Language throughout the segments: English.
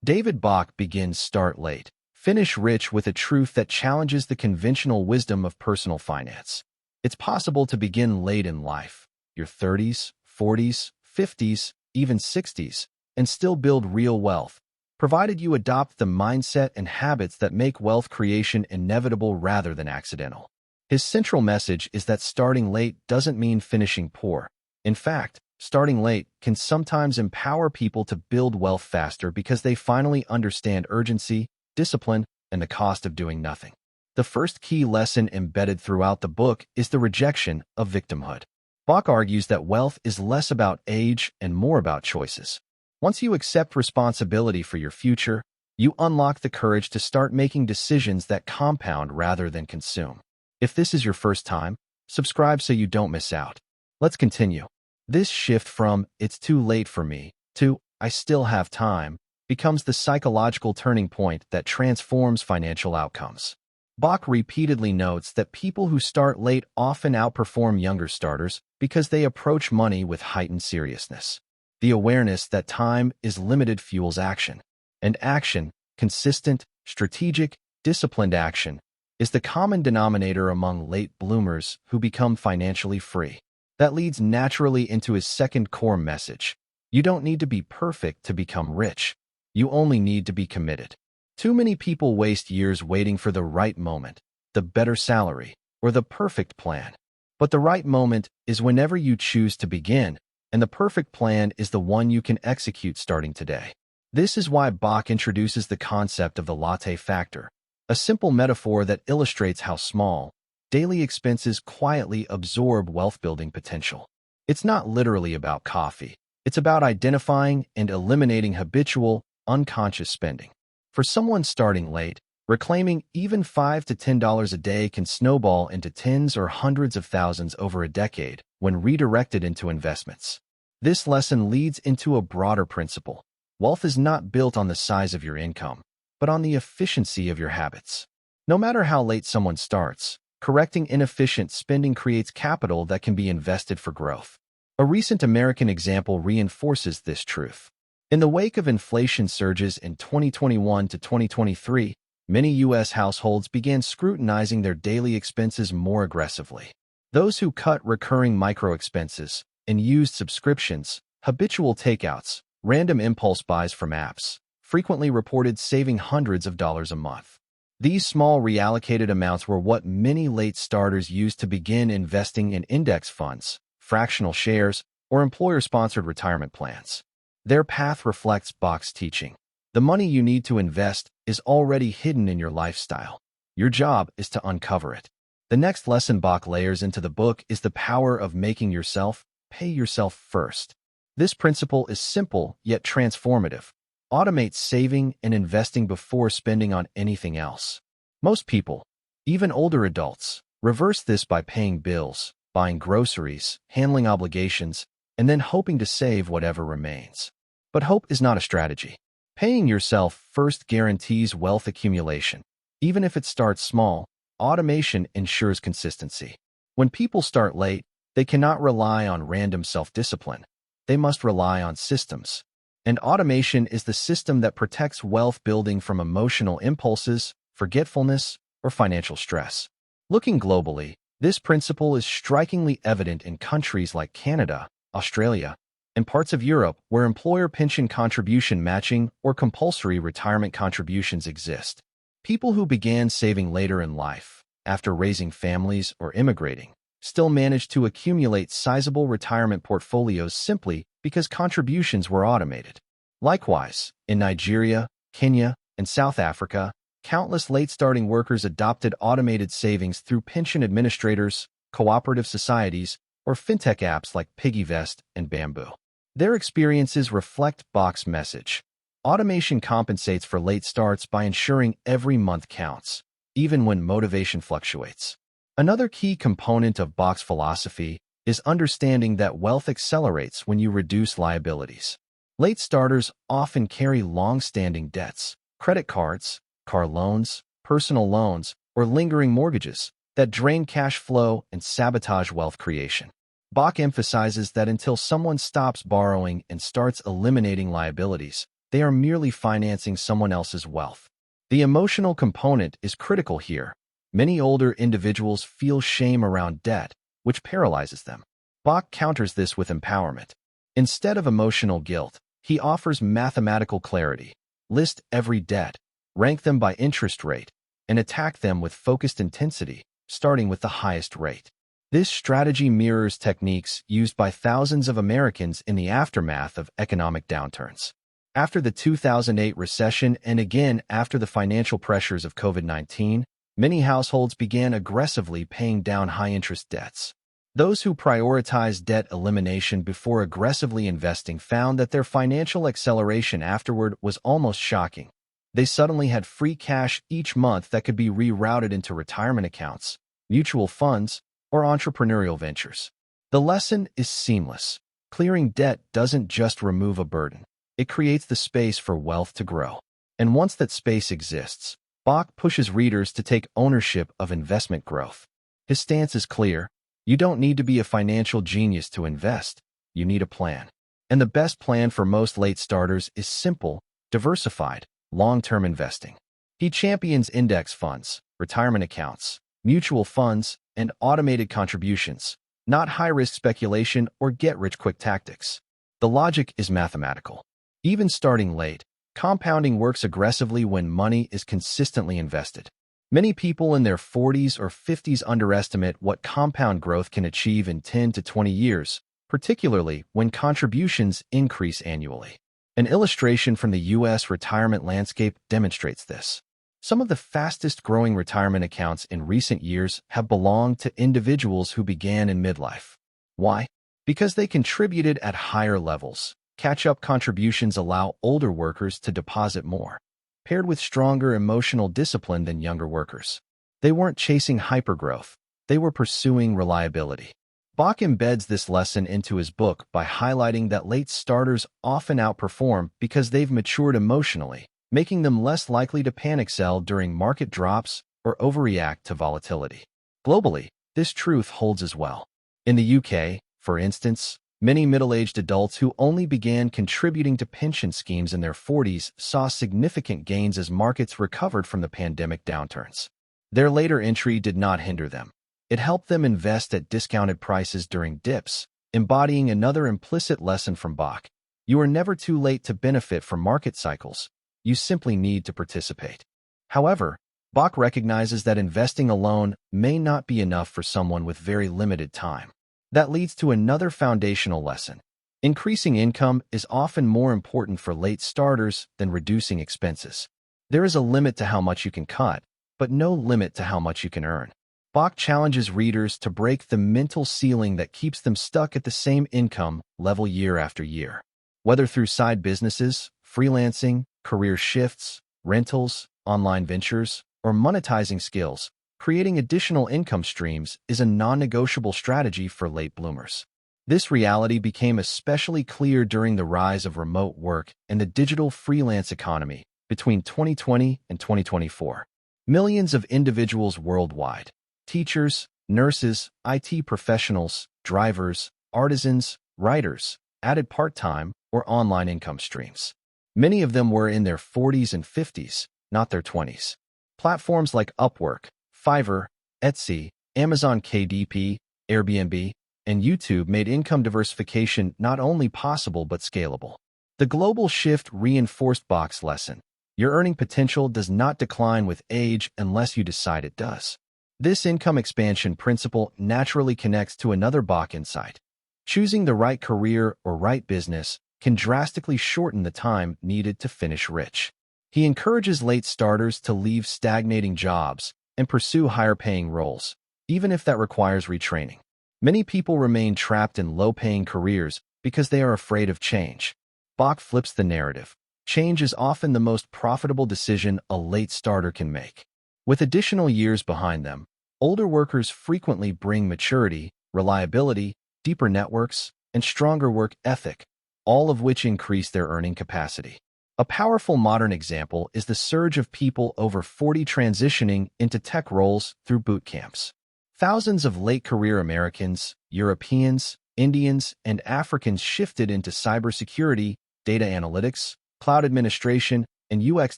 David Bach begins Start Late, Finish Rich with a truth that challenges the conventional wisdom of personal finance. It's possible to begin late in life, your 30s, 40s, 50s, even 60s, and still build real wealth, provided you adopt the mindset and habits that make wealth creation inevitable rather than accidental. His central message is that starting late doesn't mean finishing poor. In fact, starting late can sometimes empower people to build wealth faster because they finally understand urgency, discipline, and the cost of doing nothing. The first key lesson embedded throughout the book is the rejection of victimhood. Bach argues that wealth is less about age and more about choices. Once you accept responsibility for your future, you unlock the courage to start making decisions that compound rather than consume. If this is your first time, subscribe so you don't miss out. Let's continue. This shift from "it's too late for me" to "I still have time" becomes the psychological turning point that transforms financial outcomes. Bach repeatedly notes that people who start late often outperform younger starters because they approach money with heightened seriousness. The awareness that time is limited fuels action, and action, consistent, strategic, disciplined action, is the common denominator among late bloomers who become financially free. That leads naturally into his second core message. You don't need to be perfect to become rich. You only need to be committed. Too many people waste years waiting for the right moment, the better salary, or the perfect plan. But the right moment is whenever you choose to begin, and the perfect plan is the one you can execute starting today. This is why Bach introduces the concept of the latte factor, a simple metaphor that illustrates how small, daily expenses quietly absorb wealth-building potential. It's not literally about coffee. It's about identifying and eliminating habitual, unconscious spending. For someone starting late, reclaiming even $5 to $10 a day can snowball into tens or hundreds of thousands over a decade when redirected into investments. This lesson leads into a broader principle. Wealth is not built on the size of your income, but on the efficiency of your habits. No matter how late someone starts, correcting inefficient spending creates capital that can be invested for growth. A recent American example reinforces this truth. In the wake of inflation surges in 2021 to 2023, many U.S. households began scrutinizing their daily expenses more aggressively. Those who cut recurring micro-expenses and used subscriptions, habitual takeouts, random impulse buys from apps, frequently reported saving hundreds of dollars a month. These small reallocated amounts were what many late starters used to begin investing in index funds, fractional shares, or employer-sponsored retirement plans. Their path reflects Bach's teaching. The money you need to invest is already hidden in your lifestyle. Your job is to uncover it. The next lesson Bach layers into the book is the power of making yourself pay yourself first. This principle is simple yet transformative. Automate saving and investing before spending on anything else. Most people, even older adults, reverse this by paying bills, buying groceries, handling obligations, and then hoping to save whatever remains. But hope is not a strategy. Paying yourself first guarantees wealth accumulation. Even if it starts small, automation ensures consistency. When people start late, they cannot rely on random self-discipline. They must rely on systems. And automation is the system that protects wealth building from emotional impulses, forgetfulness, or financial stress. Looking globally, this principle is strikingly evident in countries like Canada, Australia, and parts of Europe where employer pension contribution matching or compulsory retirement contributions exist. People who began saving later in life, after raising families or immigrating, still manage to accumulate sizable retirement portfolios simply because contributions were automated. Likewise, in Nigeria, Kenya, and South Africa, countless late-starting workers adopted automated savings through pension administrators, cooperative societies, or fintech apps like PiggyVest and Bamboo. Their experiences reflect Bach's message. Automation compensates for late starts by ensuring every month counts, even when motivation fluctuates. Another key component of Bach's philosophy is understanding that wealth accelerates when you reduce liabilities. Late starters often carry long-standing debts, credit cards, car loans, personal loans, or lingering mortgages that drain cash flow and sabotage wealth creation. Bach emphasizes that until someone stops borrowing and starts eliminating liabilities, they are merely financing someone else's wealth. The emotional component is critical here. Many older individuals feel shame around debt, which paralyzes them. Bach counters this with empowerment. Instead of emotional guilt, he offers mathematical clarity. List every debt, rank them by interest rate, and attack them with focused intensity, starting with the highest rate. This strategy mirrors techniques used by thousands of Americans in the aftermath of economic downturns. After the 2008 recession and again after the financial pressures of COVID-19, many households began aggressively paying down high-interest debts. Those who prioritized debt elimination before aggressively investing found that their financial acceleration afterward was almost shocking. They suddenly had free cash each month that could be rerouted into retirement accounts, mutual funds, or entrepreneurial ventures. The lesson is seamless. Clearing debt doesn't just remove a burden. It creates the space for wealth to grow. And once that space exists, Bach pushes readers to take ownership of investment growth. His stance is clear. You don't need to be a financial genius to invest. You need a plan. And the best plan for most late starters is simple, diversified, long-term investing. He champions index funds, retirement accounts, mutual funds, and automated contributions, not high-risk speculation or get-rich-quick tactics. The logic is mathematical. Even starting late, compounding works aggressively when money is consistently invested. Many people in their 40s or 50s underestimate what compound growth can achieve in 10 to 20 years, particularly when contributions increase annually. An illustration from the U.S. retirement landscape demonstrates this. Some of the fastest-growing retirement accounts in recent years have belonged to individuals who began in midlife. Why? Because they contributed at higher levels. Catch-up contributions allow older workers to deposit more, paired with stronger emotional discipline than younger workers. They weren't chasing hypergrowth. They were pursuing reliability. Bach embeds this lesson into his book by highlighting that late starters often outperform because they've matured emotionally, making them less likely to panic sell during market drops or overreact to volatility. Globally, this truth holds as well. In the UK, for instance, many middle-aged adults who only began contributing to pension schemes in their 40s saw significant gains as markets recovered from the pandemic downturns. Their later entry did not hinder them. It helped them invest at discounted prices during dips, embodying another implicit lesson from Bach. You are never too late to benefit from market cycles. You simply need to participate. However, Bach recognizes that investing alone may not be enough for someone with very limited time. That leads to another foundational lesson. Increasing income is often more important for late starters than reducing expenses. There is a limit to how much you can cut, but no limit to how much you can earn. Bach challenges readers to break the mental ceiling that keeps them stuck at the same income level year after year. Whether through side businesses, freelancing, career shifts, rentals, online ventures, or monetizing skills, creating additional income streams is a non-negotiable strategy for late bloomers. This reality became especially clear during the rise of remote work and the digital freelance economy between 2020 and 2024. Millions of individuals worldwide, teachers, nurses, IT professionals, drivers, artisans, writers, added part-time or online income streams. Many of them were in their 40s and 50s, not their 20s. Platforms like Upwork, Fiverr, Etsy, Amazon KDP, Airbnb, and YouTube made income diversification not only possible but scalable. The global shift reinforced Bach's lesson. Your earning potential does not decline with age unless you decide it does. This income expansion principle naturally connects to another Bach insight. Choosing the right career or right business can drastically shorten the time needed to finish rich. He encourages late starters to leave stagnating jobs and pursue higher-paying roles, even if that requires retraining. Many people remain trapped in low-paying careers because they are afraid of change. Bach flips the narrative. Change is often the most profitable decision a late starter can make. With additional years behind them, older workers frequently bring maturity, reliability, deeper networks, and stronger work ethic, all of which increase their earning capacity. A powerful modern example is the surge of people over 40 transitioning into tech roles through boot camps. Thousands of late-career Americans, Europeans, Indians, and Africans shifted into cybersecurity, data analytics, cloud administration, and UX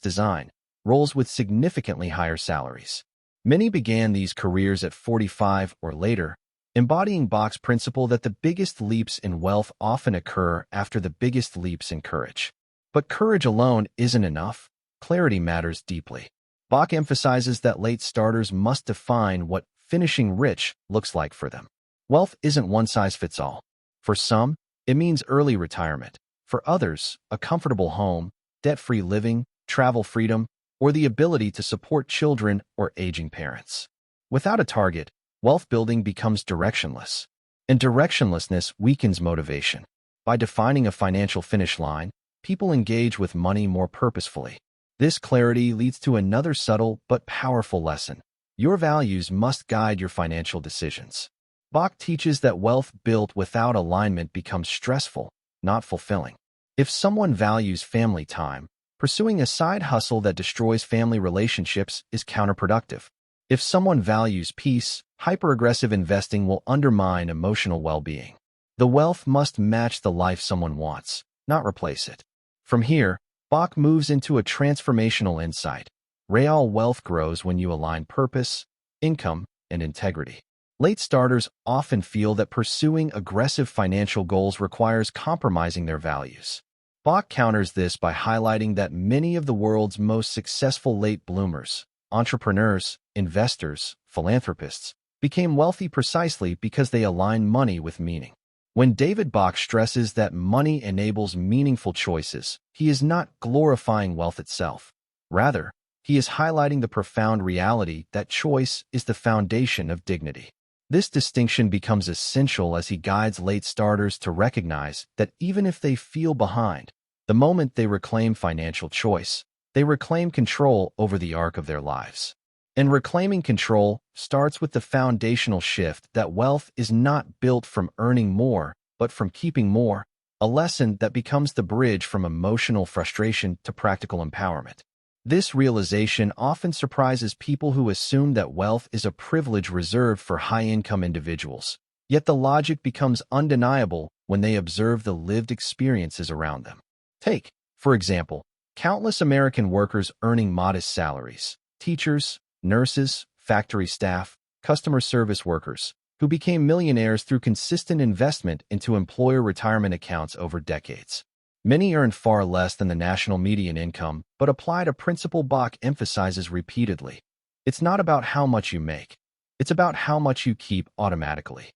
design, roles with significantly higher salaries. Many began these careers at 45 or later, embodying Bach's principle that the biggest leaps in wealth often occur after the biggest leaps in courage. But courage alone isn't enough. Clarity matters deeply. Bach emphasizes that late starters must define what finishing rich looks like for them. Wealth isn't one size fits all. For some, it means early retirement. For others, a comfortable home, debt-free living, travel freedom, or the ability to support children or aging parents. Without a target, wealth building becomes directionless, and directionlessness weakens motivation. By defining a financial finish line, people engage with money more purposefully. This clarity leads to another subtle but powerful lesson. Your values must guide your financial decisions. Bach teaches that wealth built without alignment becomes stressful, not fulfilling. If someone values family time, pursuing a side hustle that destroys family relationships is counterproductive. If someone values peace, hyper-aggressive investing will undermine emotional well-being. The wealth must match the life someone wants, not replace it. From here, Bach moves into a transformational insight. Real wealth grows when you align purpose, income, and integrity. Late starters often feel that pursuing aggressive financial goals requires compromising their values. Bach counters this by highlighting that many of the world's most successful late bloomers, entrepreneurs, investors, philanthropists, became wealthy precisely because they aligned money with meaning. When David Bach stresses that money enables meaningful choices, he is not glorifying wealth itself. Rather, he is highlighting the profound reality that choice is the foundation of dignity. This distinction becomes essential as he guides late starters to recognize that even if they feel behind, the moment they reclaim financial choice, they reclaim control over the arc of their lives. And reclaiming control starts with the foundational shift that wealth is not built from earning more, but from keeping more, a lesson that becomes the bridge from emotional frustration to practical empowerment. This realization often surprises people who assume that wealth is a privilege reserved for high-income individuals. Yet the logic becomes undeniable when they observe the lived experiences around them. Take, for example, countless American workers earning modest salaries, teachers, nurses, factory staff, customer service workers, who became millionaires through consistent investment into employer retirement accounts over decades. Many earned far less than the national median income, but applied a principle Bach emphasizes repeatedly. It's not about how much you make. It's about how much you keep automatically.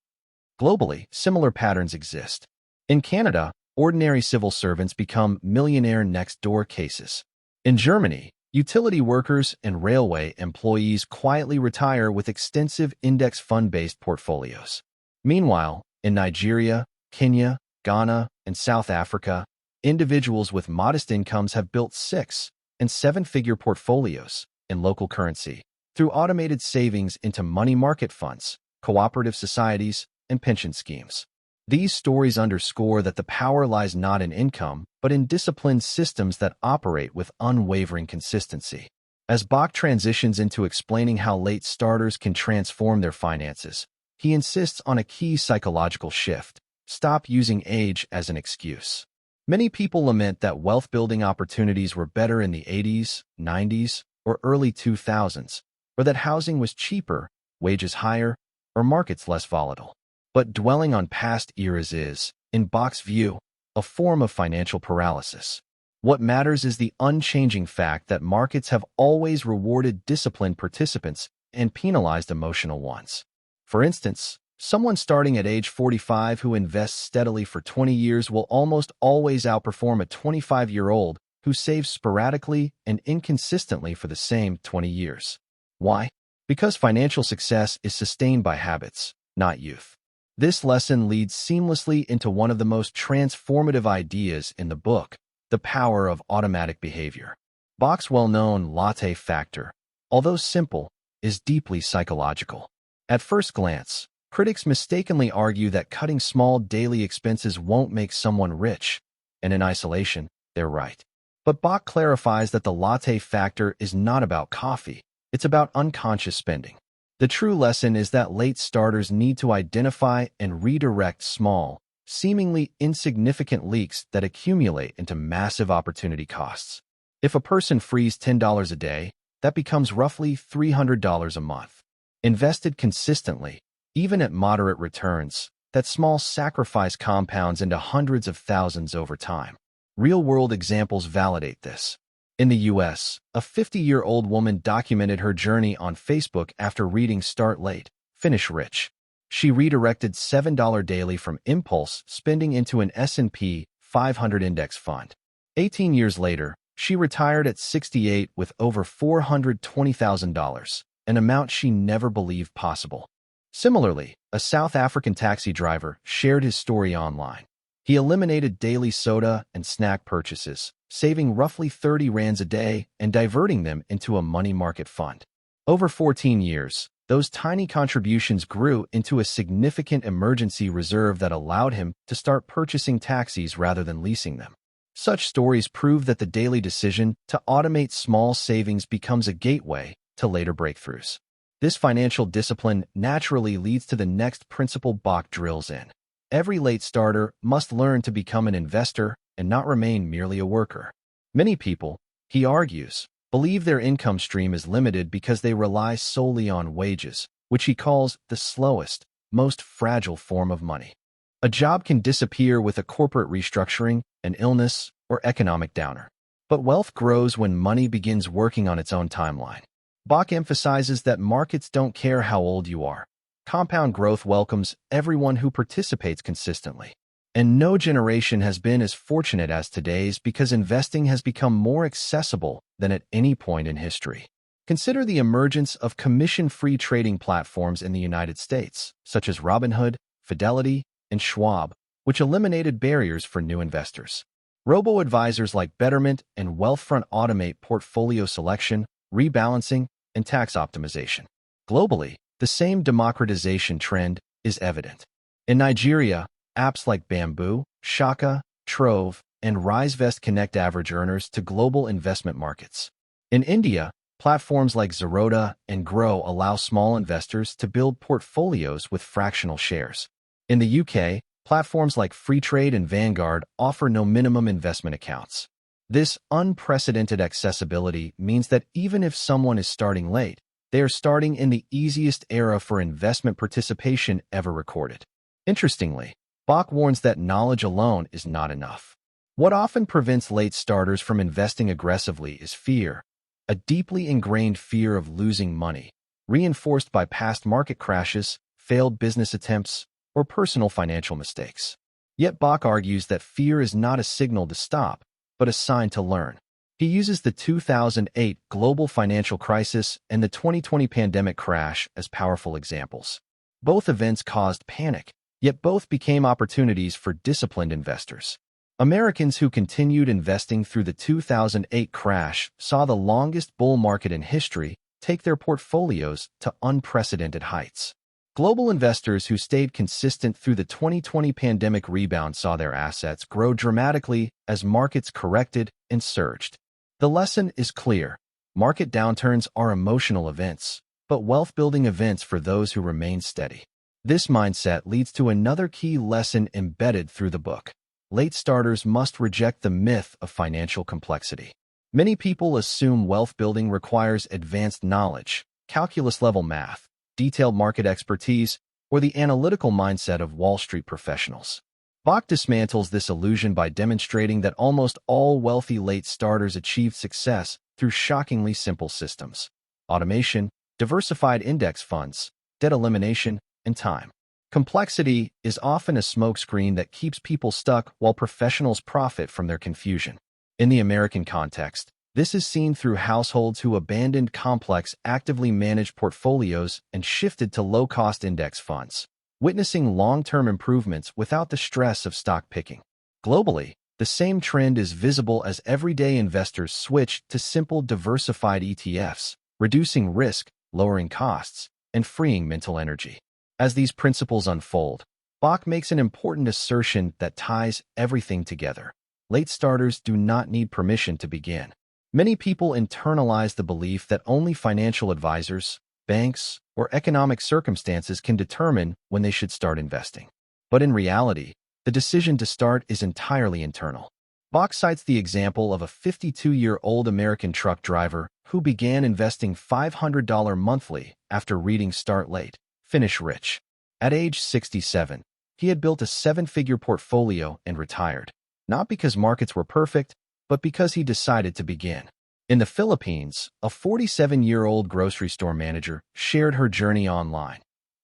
Globally, similar patterns exist. In Canada, ordinary civil servants become millionaire next-door cases. In Germany, utility workers and railway employees quietly retire with extensive index fund-based portfolios. Meanwhile, in Nigeria, Kenya, Ghana, and South Africa, individuals with modest incomes have built 6- and 7-figure portfolios in local currency through automated savings into money market funds, cooperative societies, and pension schemes. These stories underscore that the power lies not in income, but in disciplined systems that operate with unwavering consistency. As Bach transitions into explaining how late starters can transform their finances, he insists on a key psychological shift: stop using age as an excuse. Many people lament that wealth-building opportunities were better in the 80s, 90s, or early 2000s, or that housing was cheaper, wages higher, or markets less volatile. But dwelling on past eras is, in Bach's view, a form of financial paralysis. What matters is the unchanging fact that markets have always rewarded disciplined participants and penalized emotional ones. For instance, someone starting at age 45 who invests steadily for 20 years will almost always outperform a 25-year-old who saves sporadically and inconsistently for the same 20 years. Why? Because financial success is sustained by habits, not youth. This lesson leads seamlessly into one of the most transformative ideas in the book, the power of automatic behavior. Bach's well-known latte factor, although simple, is deeply psychological. At first glance, critics mistakenly argue that cutting small daily expenses won't make someone rich, and in isolation, they're right. But Bach clarifies that the latte factor is not about coffee, it's about unconscious spending. The true lesson is that late starters need to identify and redirect small, seemingly insignificant leaks that accumulate into massive opportunity costs. If a person frees $10 a day, that becomes roughly $300 a month. Invested consistently, even at moderate returns, that small sacrifice compounds into hundreds of thousands over time. Real-world examples validate this. In the U.S., a 50-year-old woman documented her journey on Facebook after reading Start Late, Finish Rich. She redirected $7 daily from impulse spending into an S&P 500 index fund. 18 years later, she retired at 68 with over $420,000, an amount she never believed possible. Similarly, a South African taxi driver shared his story online. He eliminated daily soda and snack purchases, saving roughly 30 rands a day and diverting them into a money market fund. Over 14 years, those tiny contributions grew into a significant emergency reserve that allowed him to start purchasing taxis rather than leasing them. Such stories prove that the daily decision to automate small savings becomes a gateway to later breakthroughs. This financial discipline naturally leads to the next principle Bach drills in. Every late starter must learn to become an investor and not remain merely a worker. Many people, he argues, believe their income stream is limited because they rely solely on wages, which he calls the slowest, most fragile form of money. A job can disappear with a corporate restructuring, an illness, or economic downer. But wealth grows when money begins working on its own timeline. Bach emphasizes that markets don't care how old you are. Compound growth welcomes everyone who participates consistently. And no generation has been as fortunate as today's because investing has become more accessible than at any point in history. Consider the emergence of commission-free trading platforms in the United States, such as Robinhood, Fidelity, and Schwab, which eliminated barriers for new investors. Robo-advisors like Betterment and Wealthfront automate portfolio selection, rebalancing, and tax optimization. Globally, the same democratization trend is evident. In Nigeria, apps like Bamboo, Shaka, Trove, and RiseVest connect average earners to global investment markets. In India, platforms like Zerodha and Grow allow small investors to build portfolios with fractional shares. In the UK, platforms like Freetrade and Vanguard offer no minimum investment accounts. This unprecedented accessibility means that even if someone is starting late, they are starting in the easiest era for investment participation ever recorded. Interestingly, Bach warns that knowledge alone is not enough. What often prevents late starters from investing aggressively is fear, a deeply ingrained fear of losing money, reinforced by past market crashes, failed business attempts, or personal financial mistakes. Yet Bach argues that fear is not a signal to stop, but a sign to learn. He uses the 2008 global financial crisis and the 2020 pandemic crash as powerful examples. Both events caused panic, yet both became opportunities for disciplined investors. Americans who continued investing through the 2008 crash saw the longest bull market in history take their portfolios to unprecedented heights. Global investors who stayed consistent through the 2020 pandemic rebound saw their assets grow dramatically as markets corrected and surged. The lesson is clear. Market downturns are emotional events, but wealth-building events for those who remain steady. This mindset leads to another key lesson embedded through the book. Late starters must reject the myth of financial complexity. Many people assume wealth building requires advanced knowledge, calculus-level math, detailed market expertise, or the analytical mindset of Wall Street professionals. Bach dismantles this illusion by demonstrating that almost all wealthy late starters achieved success through shockingly simple systems: automation, diversified index funds, debt elimination, and time. Complexity is often a smokescreen that keeps people stuck while professionals profit from their confusion. In the American context, this is seen through households who abandoned complex, actively managed portfolios and shifted to low-cost index funds, witnessing long-term improvements without the stress of stock picking. Globally, the same trend is visible as everyday investors switch to simple diversified ETFs, reducing risk, lowering costs, and freeing mental energy. As these principles unfold, Bach makes an important assertion that ties everything together. Late starters do not need permission to begin. Many people internalize the belief that only financial advisors, banks, or economic circumstances can determine when they should start investing. But in reality, The decision to start is entirely internal. Bach cites the example of a 52-year-old American truck driver who began investing $500 monthly after reading Start Late, Finish Rich. At age 67, he had built a seven-figure portfolio and retired, not because markets were perfect, but because he decided to begin. In the Philippines, a 47-year-old grocery store manager shared her journey online.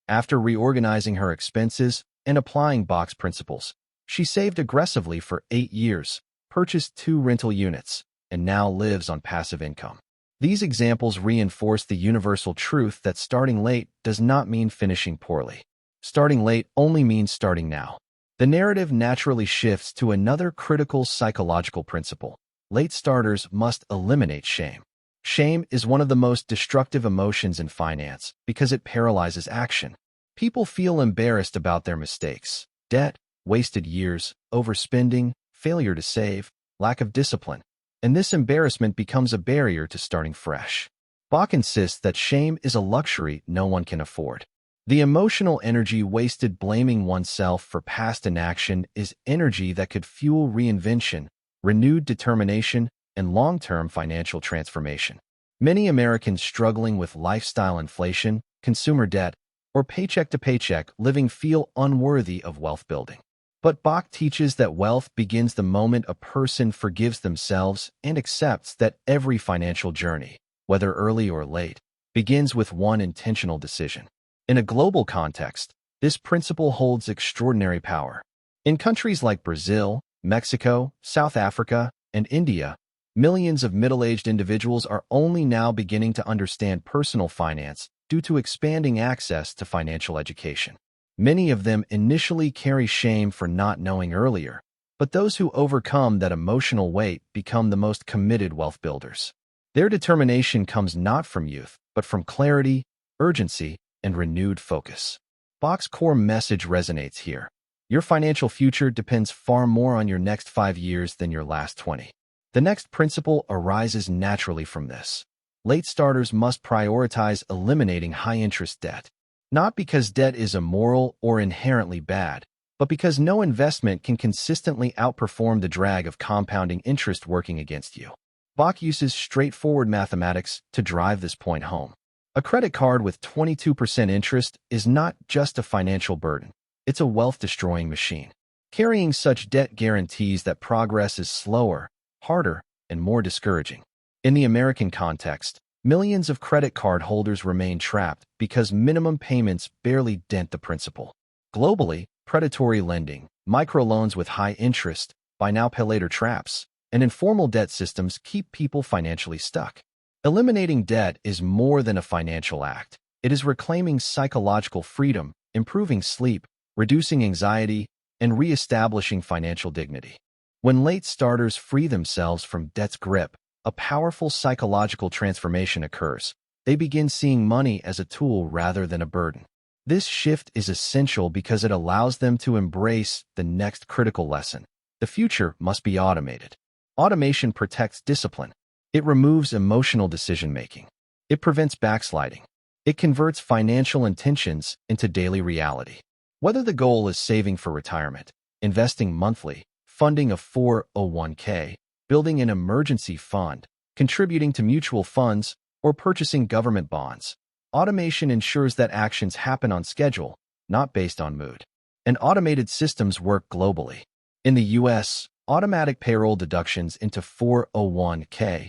After reorganizing her expenses and applying Bach's principles, she saved aggressively for 8 years, purchased 2 rental units, and now lives on passive income. These examples reinforce the universal truth that starting late does not mean finishing poorly. Starting late only means starting now. The narrative naturally shifts to another critical psychological principle. Late starters must eliminate shame. Shame is one of the most destructive emotions in finance because it paralyzes action. People feel embarrassed about their mistakes, debt, wasted years, overspending, failure to save, lack of discipline, and this embarrassment becomes a barrier to starting fresh. Bach insists that shame is a luxury no one can afford. The emotional energy wasted blaming oneself for past inaction is energy that could fuel reinvention, renewed determination, and long-term financial transformation. Many Americans struggling with lifestyle inflation, consumer debt, or paycheck-to-paycheck living feel unworthy of wealth building. But Bach teaches that wealth begins the moment a person forgives themselves and accepts that every financial journey, whether early or late, begins with one intentional decision. In a global context, this principle holds extraordinary power. In countries like Brazil, Mexico, South Africa, and India, millions of middle-aged individuals are only now beginning to understand personal finance due to expanding access to financial education. Many of them initially carry shame for not knowing earlier, but those who overcome that emotional weight become the most committed wealth builders. Their determination comes not from youth, but from clarity, urgency, and renewed focus. Bach's core message resonates here. Your financial future depends far more on your next 5 years than your last 20. The next principle arises naturally from this. Late starters must prioritize eliminating high-interest debt, not because debt is immoral or inherently bad, but because no investment can consistently outperform the drag of compounding interest working against you. Bach uses straightforward mathematics to drive this point home. A credit card with 22% interest is not just a financial burden. It's a wealth-destroying machine. Carrying such debt guarantees that progress is slower, harder, and more discouraging. In the American context, millions of credit card holders remain trapped because minimum payments barely dent the principal. Globally, predatory lending, microloans with high interest, buy now pay later traps, and informal debt systems keep people financially stuck. Eliminating debt is more than a financial act. It is reclaiming psychological freedom, improving sleep, reducing anxiety, and reestablishing financial dignity. When late starters free themselves from debt's grip, a powerful psychological transformation occurs. They begin seeing money as a tool rather than a burden. This shift is essential because it allows them to embrace the next critical lesson. The future must be automated. Automation protects discipline. It removes emotional decision-making. It prevents backsliding. It converts financial intentions into daily reality. Whether the goal is saving for retirement, investing monthly, funding a 401k, building an emergency fund, contributing to mutual funds, or purchasing government bonds, automation ensures that actions happen on schedule, not based on mood. And automated systems work globally. In the U.S., automatic payroll deductions into 401k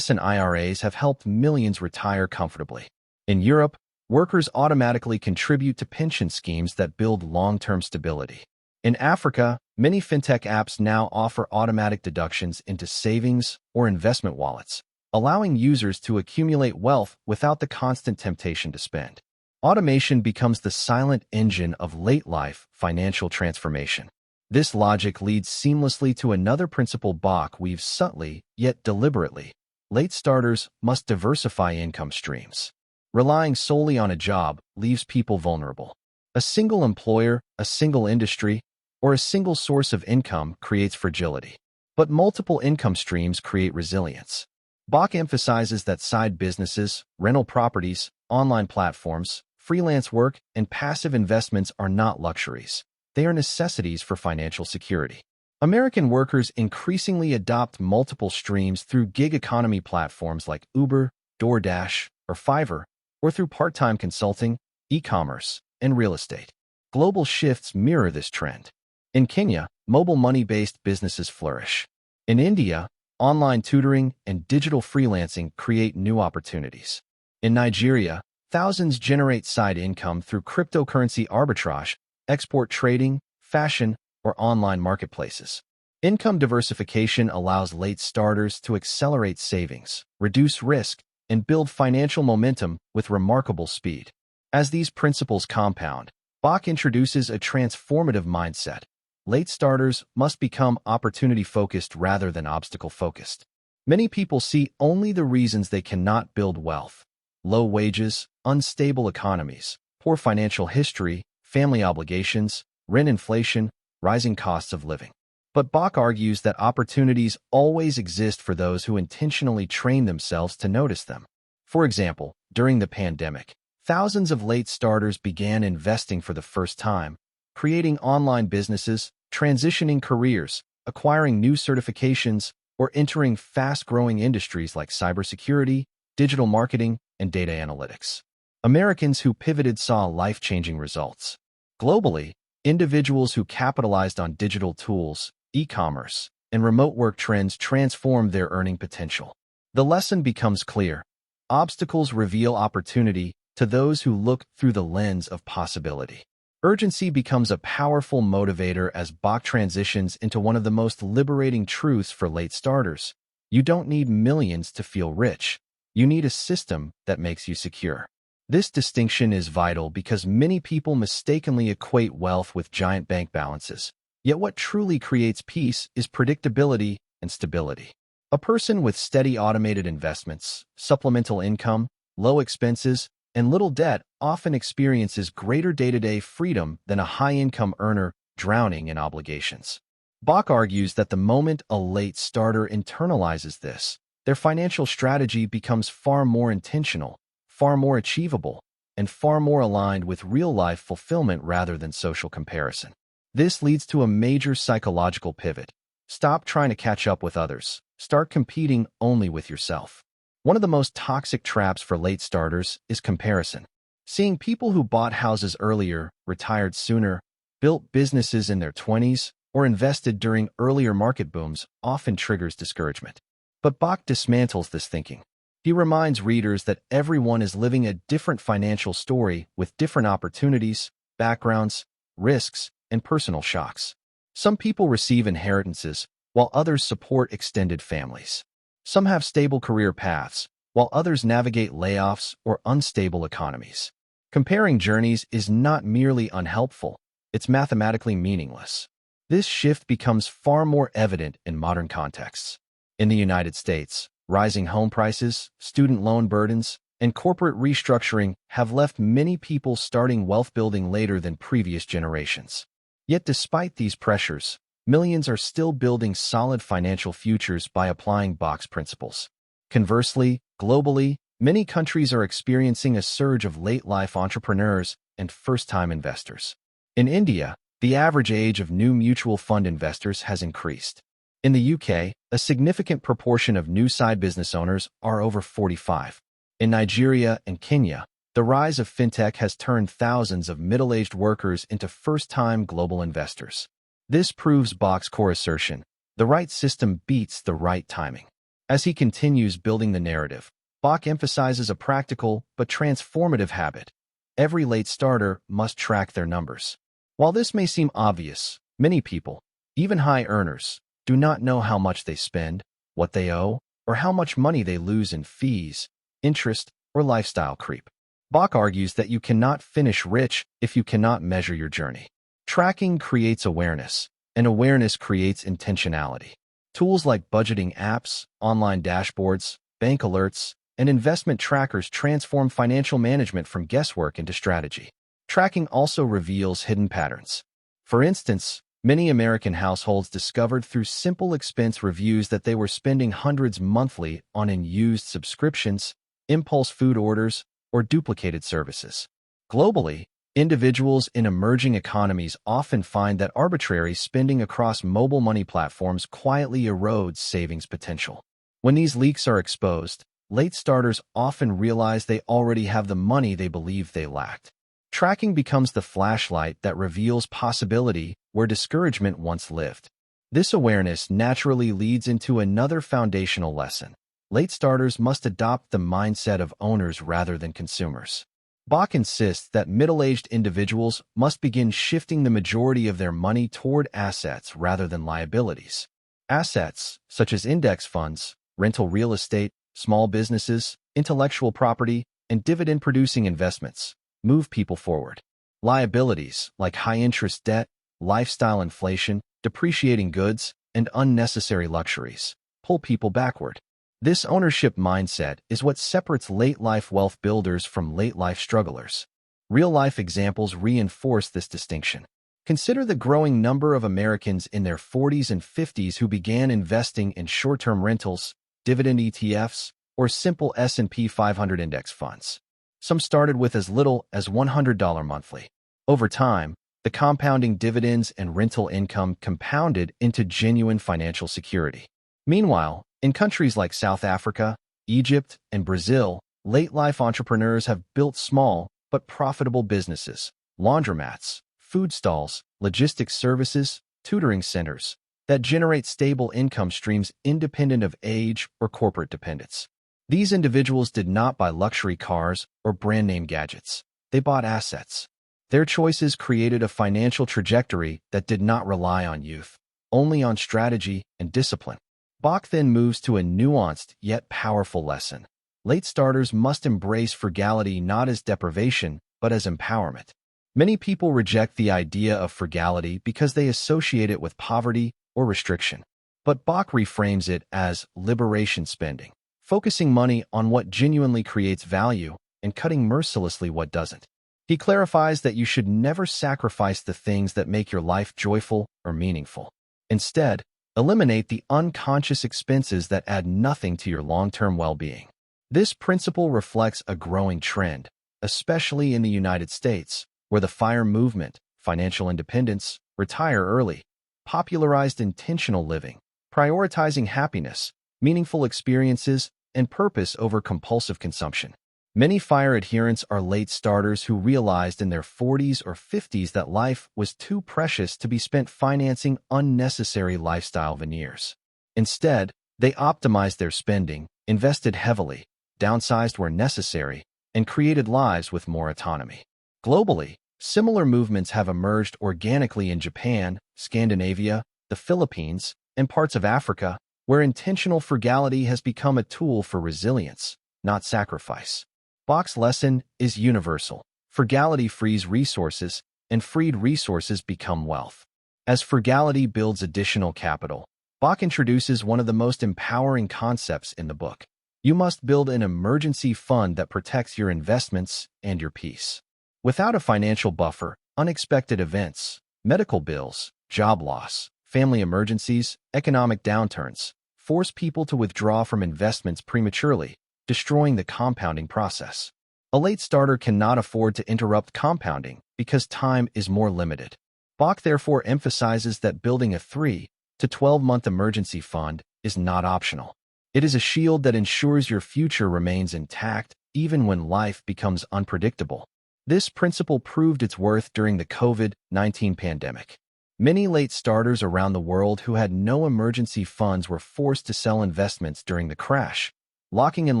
and IRAs have helped millions retire comfortably. In Europe, workers automatically contribute to pension schemes that build long-term stability. In Africa, many fintech apps now offer automatic deductions into savings or investment wallets, allowing users to accumulate wealth without the constant temptation to spend. Automation becomes the silent engine of late-life financial transformation. This logic leads seamlessly to another principle Bach weaves subtly, yet deliberately. Late starters must diversify income streams. Relying solely on a job leaves people vulnerable. A single employer, a single industry, or a single source of income creates fragility. But multiple income streams create resilience. Bach emphasizes that side businesses, rental properties, online platforms, freelance work, and passive investments are not luxuries. they are necessities for financial security. American workers increasingly adopt multiple streams through gig economy platforms like Uber, DoorDash, or Fiverr, or through part-time consulting, e-commerce, and real estate. Global shifts mirror this trend. In Kenya, mobile money-based businesses flourish. In India, online tutoring and digital freelancing create new opportunities. In Nigeria, thousands generate side income through cryptocurrency arbitrage, export trading, fashion, or online marketplaces. Income diversification allows late starters to accelerate savings, reduce risk, and build financial momentum with remarkable speed. As these principles compound, Bach introduces a transformative mindset. Late starters must become opportunity-focused rather than obstacle-focused. Many people see only the reasons they cannot build wealth: low wages, unstable economies, poor financial history, family obligations, rent inflation, rising costs of living. But Bach argues that opportunities always exist for those who intentionally train themselves to notice them. For example, during the pandemic, thousands of late starters began investing for the first time, creating online businesses, transitioning careers, acquiring new certifications, or entering fast-growing industries like cybersecurity, digital marketing, and data analytics. Americans who pivoted saw life-changing results. Globally, individuals who capitalized on digital tools, e-commerce, and remote work trends transformed their earning potential. The lesson becomes clear. Obstacles reveal opportunity to those who look through the lens of possibility. Urgency becomes a powerful motivator as Bach transitions into one of the most liberating truths for late starters. You don't need millions to feel rich. You need a system that makes you secure. This distinction is vital because many people mistakenly equate wealth with giant bank balances. Yet what truly creates peace is predictability and stability. A person with steady automated investments, supplemental income, low expenses, and little debt often experiences greater day-to-day freedom than a high-income earner drowning in obligations. Bach argues that the moment a late starter internalizes this, their financial strategy becomes far more intentional, far more achievable, and far more aligned with real-life fulfillment rather than social comparison. This leads to a major psychological pivot. Stop trying to catch up with others. Start competing only with yourself. One of the most toxic traps for late starters is comparison. Seeing people who bought houses earlier, retired sooner, built businesses in their 20s, or invested during earlier market booms often triggers discouragement. But Bach dismantles this thinking. He reminds readers that everyone is living a different financial story with different opportunities, backgrounds, risks, and personal shocks. Some people receive inheritances, while others support extended families. Some have stable career paths, while others navigate layoffs or unstable economies. Comparing journeys is not merely unhelpful, it's mathematically meaningless. This shift becomes far more evident in modern contexts. In the United States, rising home prices, student loan burdens, and corporate restructuring have left many people starting wealth building later than previous generations. Yet despite these pressures, millions are still building solid financial futures by applying Bach's principles. Conversely, globally, many countries are experiencing a surge of late-life entrepreneurs and first-time investors. In India, the average age of new mutual fund investors has increased. In the UK, a significant proportion of new side business owners are over 45. In Nigeria and Kenya, the rise of fintech has turned thousands of middle-aged workers into first-time global investors. This proves Bach's core assertion: the right system beats the right timing. As he continues building the narrative, Bach emphasizes a practical but transformative habit. Every late starter must track their numbers. While this may seem obvious, many people, even high earners, do not know how much they spend, what they owe, or how much money they lose in fees, interest, or lifestyle creep. Bach argues that you cannot finish rich if you cannot measure your journey. Tracking creates awareness, and awareness creates intentionality. Tools like budgeting apps, online dashboards, bank alerts, and investment trackers transform financial management from guesswork into strategy. Tracking also reveals hidden patterns. For instance, many American households discovered through simple expense reviews that they were spending hundreds monthly on unused subscriptions, impulse food orders, or duplicated services. Globally, Individuals in emerging economies often find that arbitrary spending across mobile money platforms quietly erodes savings potential. When these leaks are exposed, late starters often realize they already have the money they believed they lacked. Tracking becomes the flashlight that reveals possibility where discouragement once lived. This awareness naturally leads into another foundational lesson. Late starters must adopt the mindset of owners rather than consumers. Bach insists that middle-aged individuals must begin shifting the majority of their money toward assets rather than liabilities. Assets, such as index funds, rental real estate, small businesses, intellectual property, and dividend-producing investments, move people forward. Liabilities, like high-interest debt, lifestyle inflation, depreciating goods, and unnecessary luxuries, pull people backward. This ownership mindset is what separates late-life wealth builders from late-life strugglers. Real-life examples reinforce this distinction. Consider the growing number of Americans in their 40s and 50s who began investing in short-term rentals, dividend ETFs, or simple S&P 500 index funds. Some started with as little as $100 monthly. Over time, the compounding dividends and rental income compounded into genuine financial security. Meanwhile, in countries like South Africa, Egypt, and Brazil, late-life entrepreneurs have built small but profitable businesses, laundromats, food stalls, logistics services, tutoring centers, that generate stable income streams independent of age or corporate dependence. These individuals did not buy luxury cars or brand-name gadgets. They bought assets. Their choices created a financial trajectory that did not rely on youth, only on strategy and discipline. Bach then moves to a nuanced yet powerful lesson. Late starters must embrace frugality not as deprivation, but as empowerment. Many people reject the idea of frugality because they associate it with poverty or restriction. But Bach reframes it as liberation spending, focusing money on what genuinely creates value and cutting mercilessly what doesn't. He clarifies that you should never sacrifice the things that make your life joyful or meaningful. Instead, eliminate the unconscious expenses that add nothing to your long-term well-being. This principle reflects a growing trend, especially in the United States, where the FIRE movement, financial independence, retire early, popularized intentional living, prioritizing happiness, meaningful experiences, and purpose over compulsive consumption. Many FIRE adherents are late starters who realized in their 40s or 50s that life was too precious to be spent financing unnecessary lifestyle veneers. Instead, they optimized their spending, invested heavily, downsized where necessary, and created lives with more autonomy. Globally, similar movements have emerged organically in Japan, Scandinavia, the Philippines, and parts of Africa, where intentional frugality has become a tool for resilience, not sacrifice. Bach's lesson is universal. Frugality frees resources, and freed resources become wealth. As frugality builds additional capital, Bach introduces one of the most empowering concepts in the book. You must build an emergency fund that protects your investments and your peace. Without a financial buffer, unexpected events, medical bills, job loss, family emergencies, economic downturns, force people to withdraw from investments prematurely, destroying the compounding process. A late starter cannot afford to interrupt compounding because time is more limited. Bach therefore emphasizes that building a 3 to 12-month emergency fund is not optional. It is a shield that ensures your future remains intact even when life becomes unpredictable. This principle proved its worth during the COVID-19 pandemic. Many late starters around the world who had no emergency funds were forced to sell investments during the crash, locking in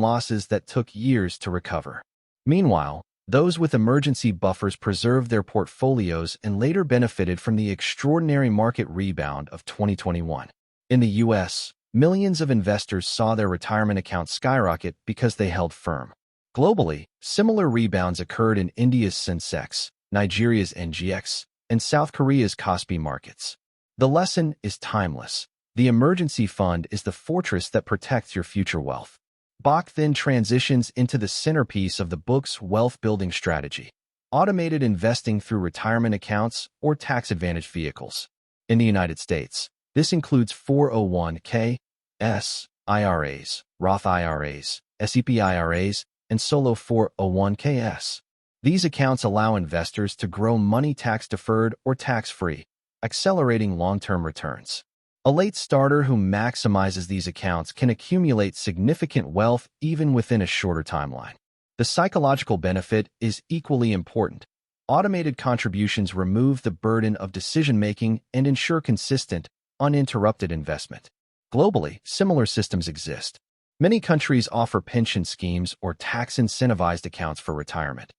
losses that took years to recover. Meanwhile, those with emergency buffers preserved their portfolios and later benefited from the extraordinary market rebound of 2021. In the U.S., millions of investors saw their retirement accounts skyrocket because they held firm. Globally, similar rebounds occurred in India's Sensex, Nigeria's NGX, and South Korea's Kospi markets. The lesson is timeless. The emergency fund is the fortress that protects your future wealth. Bach then transitions into the centerpiece of the book's wealth-building strategy: automated investing through retirement accounts or tax-advantaged vehicles. In the United States, this includes 401(k)s, IRAs, Roth IRAs, SEP IRAs, and solo 401(k)s. These accounts allow investors to grow money tax-deferred or tax-free, accelerating long-term returns. A late starter who maximizes these accounts can accumulate significant wealth even within a shorter timeline. The psychological benefit is equally important. Automated contributions remove the burden of decision-making and ensure consistent, uninterrupted investment. Globally, similar systems exist. Many countries offer pension schemes or tax-incentivized accounts for retirement.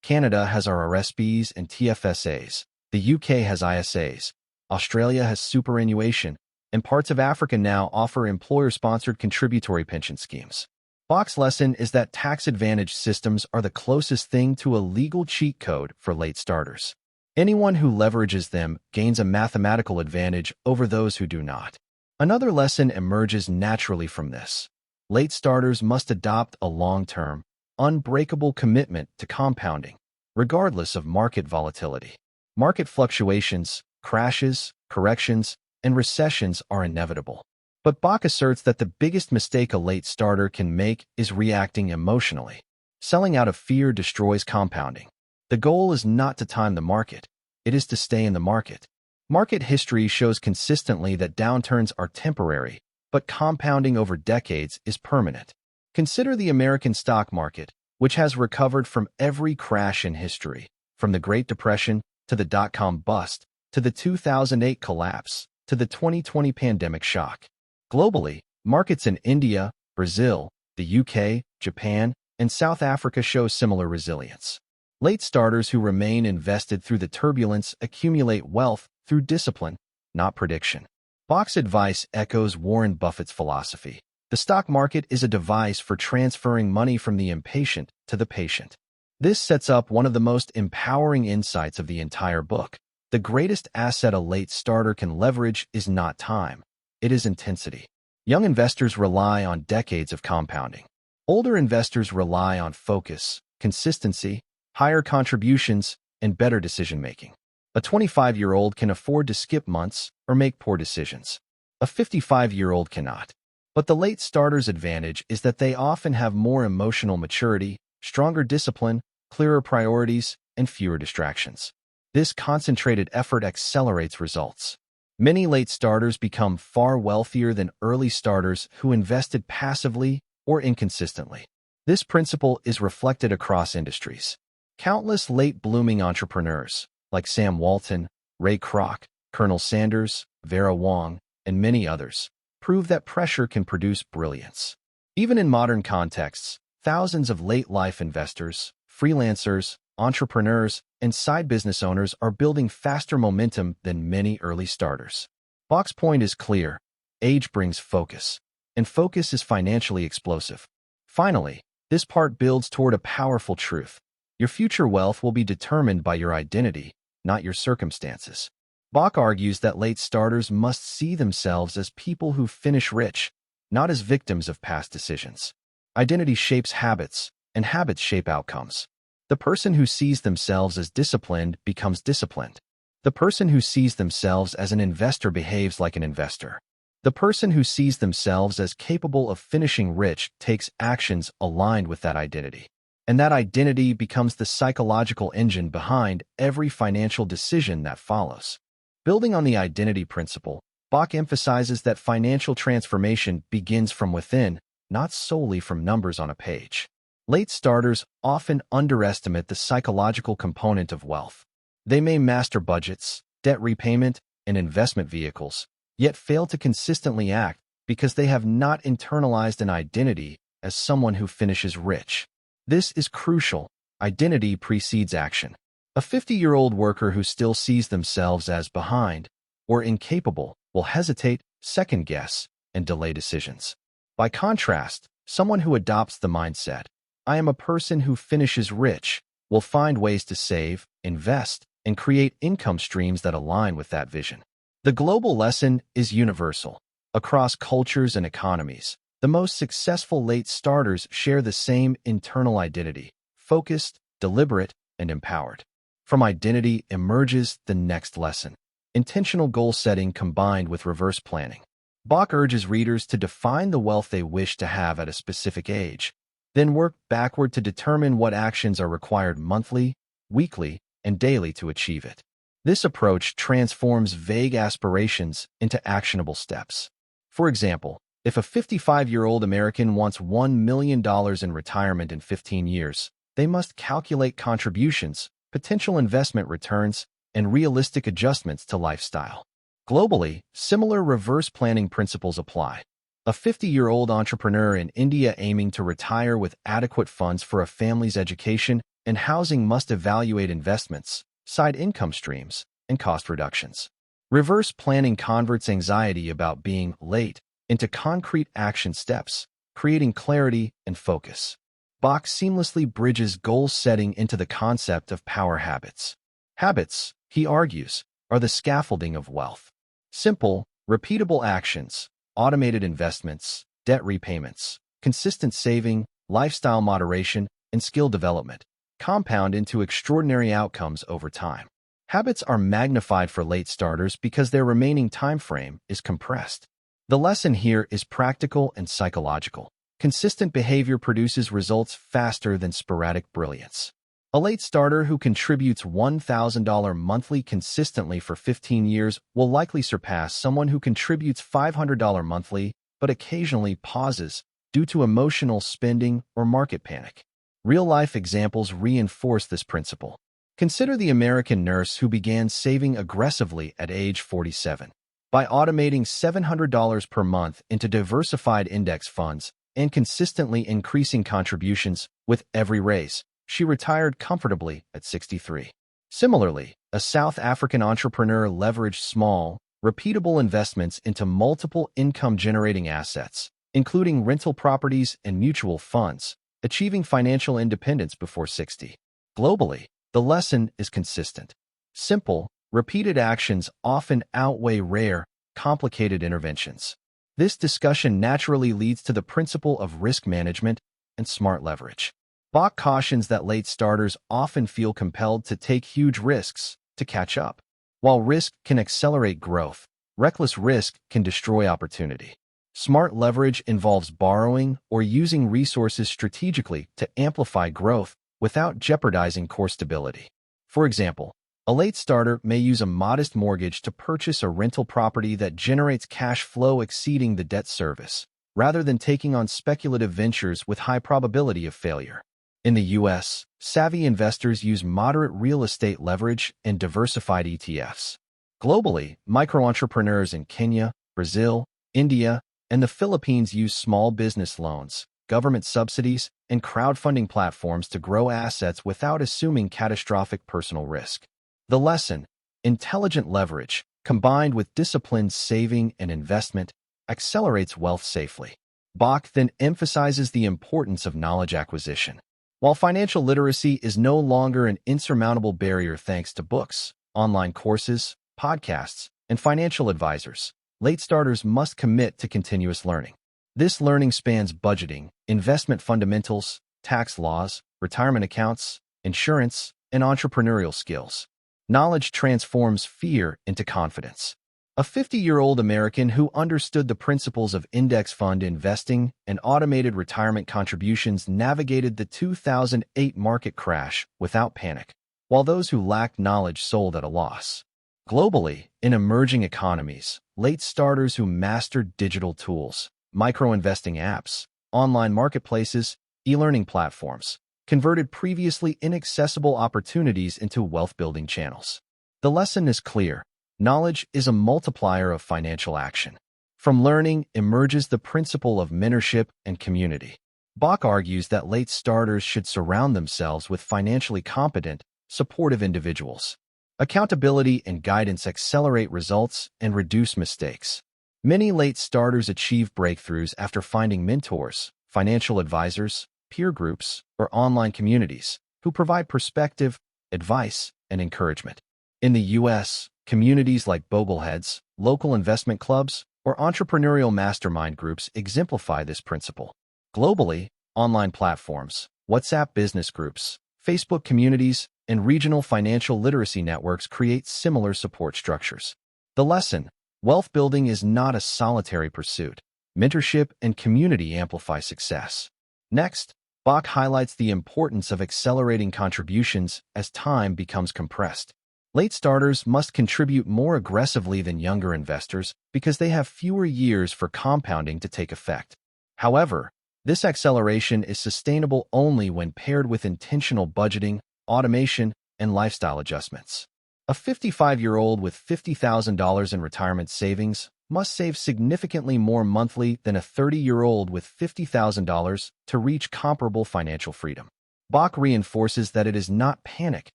Canada has RRSPs and TFSAs. The UK has ISAs. Australia has superannuation, and parts of Africa now offer employer-sponsored contributory pension schemes. Bach's lesson is that tax-advantaged systems are the closest thing to a legal cheat code for late starters. Anyone who leverages them gains a mathematical advantage over those who do not. Another lesson emerges naturally from this. Late starters must adopt a long-term, unbreakable commitment to compounding, regardless of market volatility. Market fluctuations, crashes, corrections, and recessions are inevitable. But Bach asserts that the biggest mistake a late starter can make is reacting emotionally. Selling out of fear destroys compounding. The goal is not to time the market. It is to stay in the market. Market history shows consistently that downturns are temporary, but compounding over decades is permanent. Consider the American stock market, which has recovered from every crash in history, from the Great Depression to the dot-com bust, to the 2008 collapse, to the 2020 pandemic shock. Globally, markets in India, Brazil, the UK, Japan, and South Africa show similar resilience. Late starters who remain invested through the turbulence accumulate wealth through discipline, not prediction. Bach's advice echoes Warren Buffett's philosophy. The stock market is a device for transferring money from the impatient to the patient. This sets up one of the most empowering insights of the entire book. The greatest asset a late starter can leverage is not time. It is intensity. Young investors rely on decades of compounding. Older investors rely on focus, consistency, higher contributions, and better decision-making. A 25-year-old can afford to skip months or make poor decisions. A 55-year-old cannot. But the late starter's advantage is that they often have more emotional maturity, stronger discipline, clearer priorities, and fewer distractions. This concentrated effort accelerates results. Many late starters become far wealthier than early starters who invested passively or inconsistently. This principle is reflected across industries. Countless late-blooming entrepreneurs, like Sam Walton, Ray Kroc, Colonel Sanders, Vera Wang, and many others, prove that pressure can produce brilliance. Even in modern contexts, thousands of late-life investors, freelancers, entrepreneurs, and side business owners are building faster momentum than many early starters. Bach's point is clear. Age brings focus, and focus is financially explosive. Finally, this part builds toward a powerful truth. Your future wealth will be determined by your identity, not your circumstances. Bach argues that late starters must see themselves as people who finish rich, not as victims of past decisions. Identity shapes habits, and habits shape outcomes. The person who sees themselves as disciplined becomes disciplined. The person who sees themselves as an investor behaves like an investor. The person who sees themselves as capable of finishing rich takes actions aligned with that identity. And that identity becomes the psychological engine behind every financial decision that follows. Building on the identity principle, Bach emphasizes that financial transformation begins from within, not solely from numbers on a page. Late starters often underestimate the psychological component of wealth. They may master budgets, debt repayment, and investment vehicles, yet fail to consistently act because they have not internalized an identity as someone who finishes rich. This is crucial. Identity precedes action. A 50-year-old worker who still sees themselves as behind or incapable will hesitate, second-guess, and delay decisions. By contrast, someone who adopts the mindset, "I am a person who finishes rich," will find ways to save, invest, and create income streams that align with that vision. The global lesson is universal. Across cultures and economies, the most successful late starters share the same internal identity: focused, deliberate, and empowered. From identity emerges the next lesson: intentional goal setting combined with reverse planning. Bach urges readers to define the wealth they wish to have at a specific age. Then work backward to determine what actions are required monthly, weekly, and daily to achieve it. This approach transforms vague aspirations into actionable steps. For example, if a 55-year-old American wants $1 million in retirement in 15 years, they must calculate contributions, potential investment returns, and realistic adjustments to lifestyle. Globally, similar reverse planning principles apply. A 50-year-old entrepreneur in India aiming to retire with adequate funds for a family's education and housing must evaluate investments, side income streams, and cost reductions. Reverse planning converts anxiety about being late into concrete action steps, creating clarity and focus. Bach seamlessly bridges goal setting into the concept of power habits. Habits, he argues, are the scaffolding of wealth. Simple, repeatable actions, automated investments, debt repayments, consistent saving, lifestyle moderation, and skill development compound into extraordinary outcomes over time. Habits are magnified for late starters because their remaining time frame is compressed. The lesson here is practical and psychological. Consistent behavior produces results faster than sporadic brilliance. A late starter who contributes $1,000 monthly consistently for 15 years will likely surpass someone who contributes $500 monthly but occasionally pauses due to emotional spending or market panic. Real-life examples reinforce this principle. Consider the American nurse who began saving aggressively at age 47. By automating $700 per month into diversified index funds and consistently increasing contributions with every raise, she retired comfortably at 63. Similarly, a South African entrepreneur leveraged small, repeatable investments into multiple income-generating assets, including rental properties and mutual funds, achieving financial independence before 60. Globally, the lesson is consistent. Simple, repeated actions often outweigh rare, complicated interventions. This discussion naturally leads to the principle of risk management and smart leverage. Bach cautions that late starters often feel compelled to take huge risks to catch up. While risk can accelerate growth, reckless risk can destroy opportunity. Smart leverage involves borrowing or using resources strategically to amplify growth without jeopardizing core stability. For example, a late starter may use a modest mortgage to purchase a rental property that generates cash flow exceeding the debt service, rather than taking on speculative ventures with high probability of failure. In the U.S., savvy investors use moderate real estate leverage and diversified ETFs. Globally, micro-entrepreneurs in Kenya, Brazil, India, and the Philippines use small business loans, government subsidies, and crowdfunding platforms to grow assets without assuming catastrophic personal risk. The lesson: intelligent leverage, combined with disciplined saving and investment, accelerates wealth safely. Bach then emphasizes the importance of knowledge acquisition. While financial literacy is no longer an insurmountable barrier thanks to books, online courses, podcasts, and financial advisors, late starters must commit to continuous learning. This learning spans budgeting, investment fundamentals, tax laws, retirement accounts, insurance, and entrepreneurial skills. Knowledge transforms fear into confidence. A 50-year-old American who understood the principles of index fund investing and automated retirement contributions navigated the 2008 market crash without panic, while those who lacked knowledge sold at a loss. Globally, in emerging economies, late starters who mastered digital tools, micro-investing apps, online marketplaces, e-learning platforms, converted previously inaccessible opportunities into wealth-building channels. The lesson is clear. Knowledge is a multiplier of financial action. From learning emerges the principle of mentorship and community. Bach argues that late starters should surround themselves with financially competent, supportive individuals. Accountability and guidance accelerate results and reduce mistakes. Many late starters achieve breakthroughs after finding mentors, financial advisors, peer groups, or online communities who provide perspective, advice, and encouragement. In the U.S., communities like Bogleheads, local investment clubs, or entrepreneurial mastermind groups exemplify this principle. Globally, online platforms, WhatsApp business groups, Facebook communities, and regional financial literacy networks create similar support structures. The lesson: wealth building is not a solitary pursuit. Mentorship and community amplify success. Next, Bach highlights the importance of accelerating contributions as time becomes compressed. Late starters must contribute more aggressively than younger investors because they have fewer years for compounding to take effect. However, this acceleration is sustainable only when paired with intentional budgeting, automation, and lifestyle adjustments. A 55-year-old with $50,000 in retirement savings must save significantly more monthly than a 30-year-old with $50,000 to reach comparable financial freedom. Bach reinforces that it is not panic,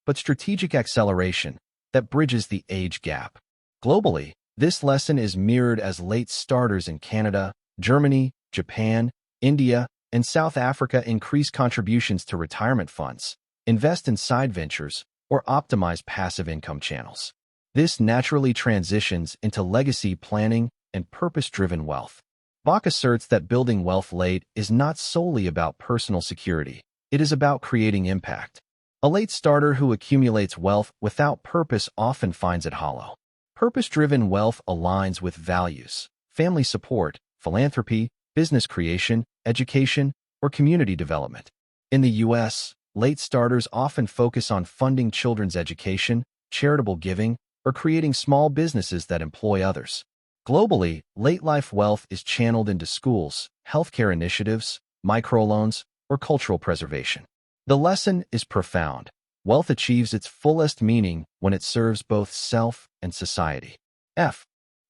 but strategic acceleration that bridges the age gap. Globally, this lesson is mirrored as late starters in Canada, Germany, Japan, India, and South Africa increase contributions to retirement funds, invest in side ventures, or optimize passive income channels. This naturally transitions into legacy planning and purpose-driven wealth. Bach asserts that building wealth late is not solely about personal security. It is about creating impact. A late starter who accumulates wealth without purpose often finds it hollow. Purpose-driven wealth aligns with values, family support, philanthropy, business creation, education, or community development. In the U.S., late starters often focus on funding children's education, charitable giving, or creating small businesses that employ others. Globally, late-life wealth is channeled into schools, healthcare initiatives, microloans, or cultural preservation. The lesson is profound. Wealth achieves its fullest meaning when it serves both self and society.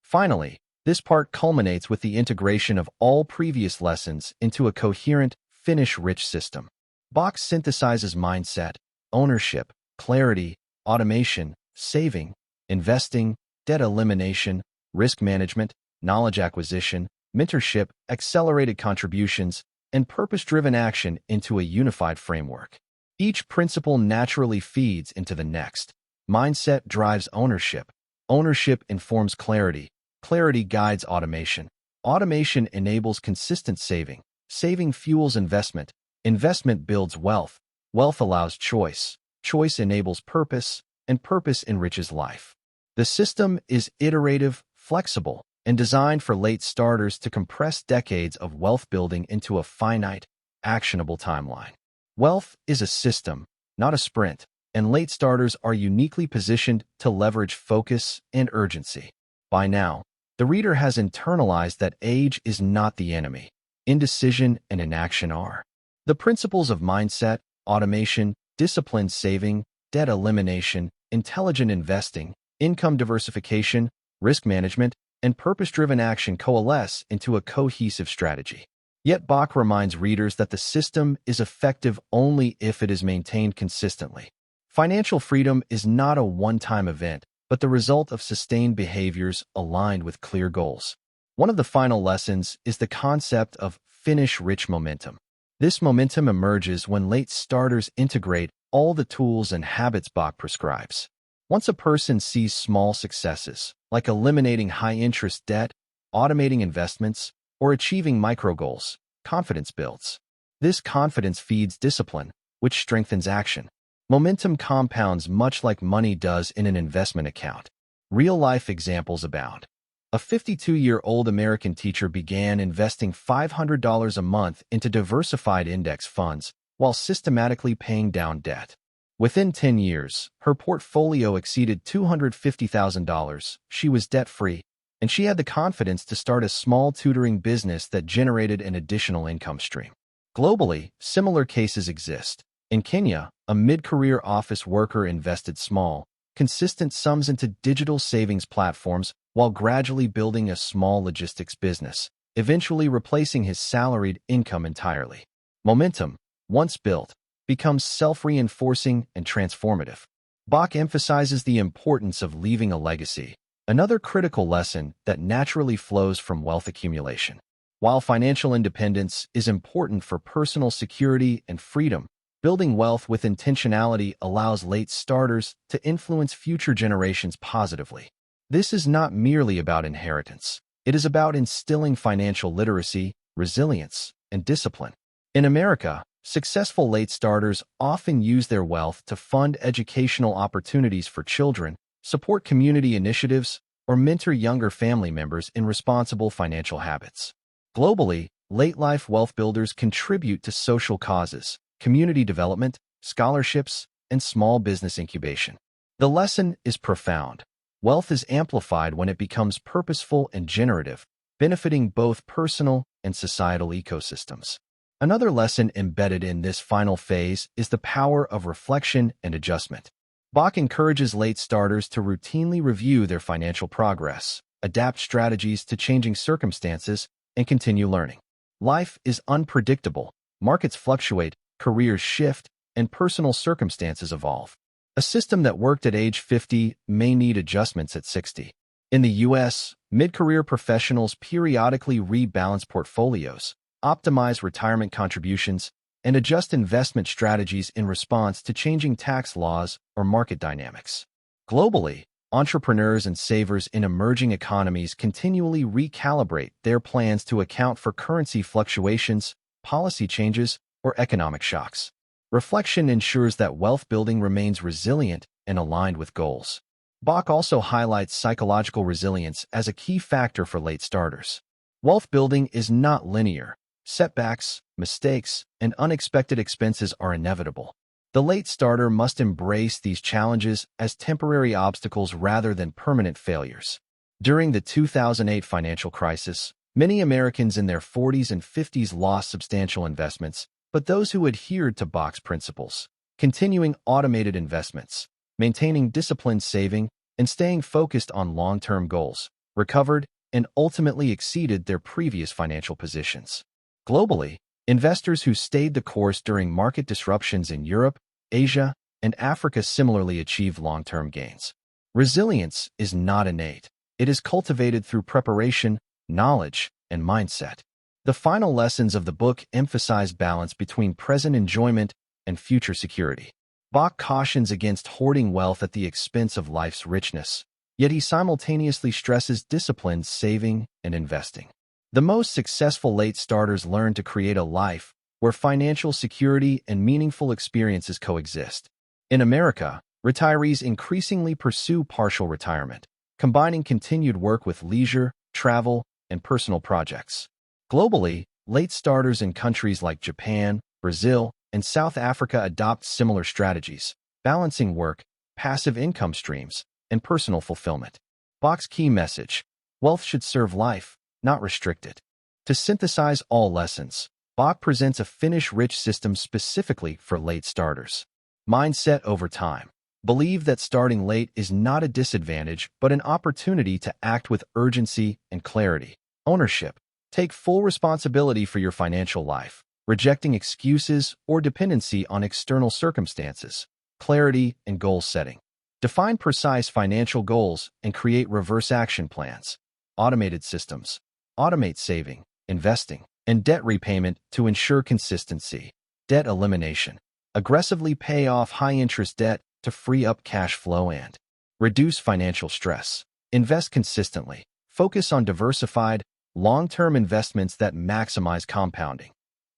Finally, this part culminates with the integration of all previous lessons into a coherent, finish-rich system. Bach synthesizes mindset, ownership, clarity, automation, saving, investing, debt elimination, risk management, knowledge acquisition, mentorship, accelerated contributions, and purpose-driven action into a unified framework. Each principle naturally feeds into the next. Mindset drives ownership. Ownership informs clarity. Clarity guides automation. Automation enables consistent saving. Saving fuels investment. Investment builds wealth. Wealth allows choice. Choice enables purpose, and purpose enriches life. The system is iterative, flexible, and designed for late starters to compress decades of wealth building into a finite, actionable timeline. Wealth is a system, not a sprint, and late starters are uniquely positioned to leverage focus and urgency. By now, the reader has internalized that age is not the enemy. Indecision and inaction are. The principles of mindset, automation, disciplined saving, debt elimination, intelligent investing, income diversification, risk management, and purpose-driven action coalesce into a cohesive strategy. Yet Bach reminds readers that the system is effective only if it is maintained consistently. Financial freedom is not a one-time event, but the result of sustained behaviors aligned with clear goals. One of the final lessons is the concept of finish-rich momentum. This momentum emerges when late starters integrate all the tools and habits Bach prescribes. Once a person sees small successes, like eliminating high-interest debt, automating investments, or achieving micro-goals, confidence builds. This confidence feeds discipline, which strengthens action. Momentum compounds much like money does in an investment account. Real-life examples abound. A 52-year-old American teacher began investing $500 a month into diversified index funds while systematically paying down debt. Within 10 years, her portfolio exceeded $250,000, she was debt-free, and she had the confidence to start a small tutoring business that generated an additional income stream. Globally, similar cases exist. In Kenya, a mid-career office worker invested small, consistent sums into digital savings platforms while gradually building a small logistics business, eventually replacing his salaried income entirely. Momentum, once built, becomes self-reinforcing and transformative. Bach emphasizes the importance of leaving a legacy, another critical lesson that naturally flows from wealth accumulation. While financial independence is important for personal security and freedom, building wealth with intentionality allows late starters to influence future generations positively. This is not merely about inheritance. It is about instilling financial literacy, resilience, and discipline. In America, successful late starters often use their wealth to fund educational opportunities for children, support community initiatives, or mentor younger family members in responsible financial habits. Globally, late-life wealth builders contribute to social causes, community development, scholarships, and small business incubation. The lesson is profound. Wealth is amplified when it becomes purposeful and generative, benefiting both personal and societal ecosystems. Another lesson embedded in this final phase is the power of reflection and adjustment. Bach encourages late starters to routinely review their financial progress, adapt strategies to changing circumstances, and continue learning. Life is unpredictable, markets fluctuate, careers shift, and personal circumstances evolve. A system that worked at age 50 may need adjustments at 60. In the U.S., mid-career professionals periodically rebalance portfolios, optimize retirement contributions, and adjust investment strategies in response to changing tax laws or market dynamics. Globally, entrepreneurs and savers in emerging economies continually recalibrate their plans to account for currency fluctuations, policy changes, or economic shocks. Reflection ensures that wealth building remains resilient and aligned with goals. Bach also highlights psychological resilience as a key factor for late starters. Wealth building is not linear. Setbacks, mistakes, and unexpected expenses are inevitable. The late starter must embrace these challenges as temporary obstacles rather than permanent failures. During the 2008 financial crisis, many Americans in their 40s and 50s lost substantial investments, but those who adhered to Bach's principles, continuing automated investments, maintaining disciplined saving, and staying focused on long-term goals, recovered and ultimately exceeded their previous financial positions. Globally, investors who stayed the course during market disruptions in Europe, Asia, and Africa similarly achieved long-term gains. Resilience is not innate. It is cultivated through preparation, knowledge, and mindset. The final lessons of the book emphasize balance between present enjoyment and future security. Bach cautions against hoarding wealth at the expense of life's richness, yet he simultaneously stresses disciplined saving and investing. The most successful late starters learn to create a life where financial security and meaningful experiences coexist. In America, retirees increasingly pursue partial retirement, combining continued work with leisure, travel, and personal projects. Globally, late starters in countries like Japan, Brazil, and South Africa adopt similar strategies, balancing work, passive income streams, and personal fulfillment. Bach's key message: wealth should serve life, not restrict it. To synthesize all lessons, Bach presents a finish-rich system specifically for late starters. Mindset over time. Believe that starting late is not a disadvantage but an opportunity to act with urgency and clarity. Ownership. Take full responsibility for your financial life, rejecting excuses or dependency on external circumstances. Clarity and goal setting. Define precise financial goals and create reverse action plans. Automated systems. Automate saving, investing, and debt repayment to ensure consistency. Debt elimination. Aggressively pay off high-interest debt to free up cash flow and reduce financial stress. Invest consistently. Focus on diversified, long-term investments that maximize compounding.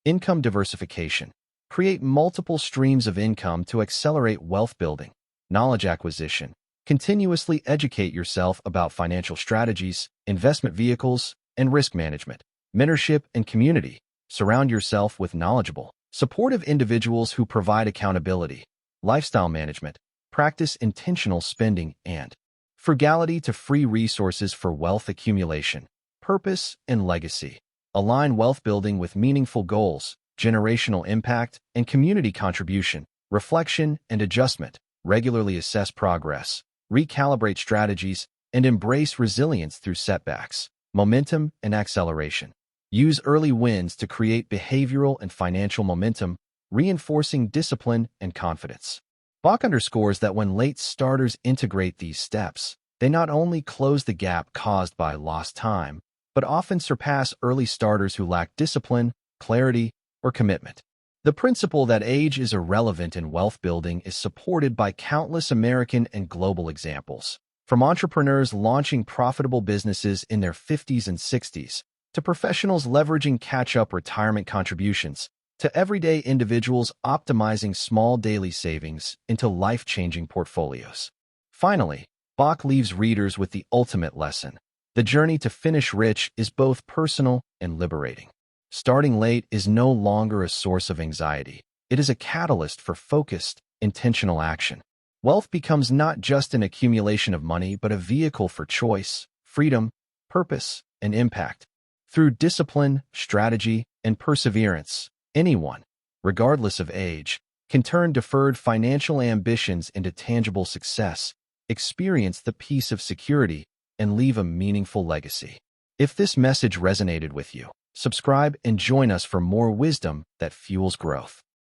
Income diversification. Create multiple streams of income to accelerate wealth building. Knowledge acquisition. Continuously educate yourself about financial strategies, investment vehicles, and risk management. Mentorship and community. Surround yourself with knowledgeable, supportive individuals who provide accountability. Lifestyle management. Practice intentional spending and frugality to free resources for wealth accumulation. Purpose and legacy. Align wealth building with meaningful goals, generational impact, and community contribution. Reflection and adjustment. Regularly assess progress, recalibrate strategies, and embrace resilience through setbacks. Momentum and acceleration. Use early wins to create behavioral and financial momentum, reinforcing discipline and confidence. Bach underscores that when late starters integrate these steps, they not only close the gap caused by lost time, but often surpass early starters who lack discipline, clarity, or commitment. The principle that age is irrelevant in wealth building is supported by countless American and global examples. From entrepreneurs launching profitable businesses in their 50s and 60s, to professionals leveraging catch-up retirement contributions, to everyday individuals optimizing small daily savings into life-changing portfolios. Finally, Bach leaves readers with the ultimate lesson. The journey to finish rich is both personal and liberating. Starting late is no longer a source of anxiety. It is a catalyst for focused, intentional action. Wealth becomes not just an accumulation of money, but a vehicle for choice, freedom, purpose, and impact. Through discipline, strategy, and perseverance, anyone, regardless of age, can turn deferred financial ambitions into tangible success, experience the peace of security, and leave a meaningful legacy. If this message resonated with you, subscribe and join us for more wisdom that fuels growth.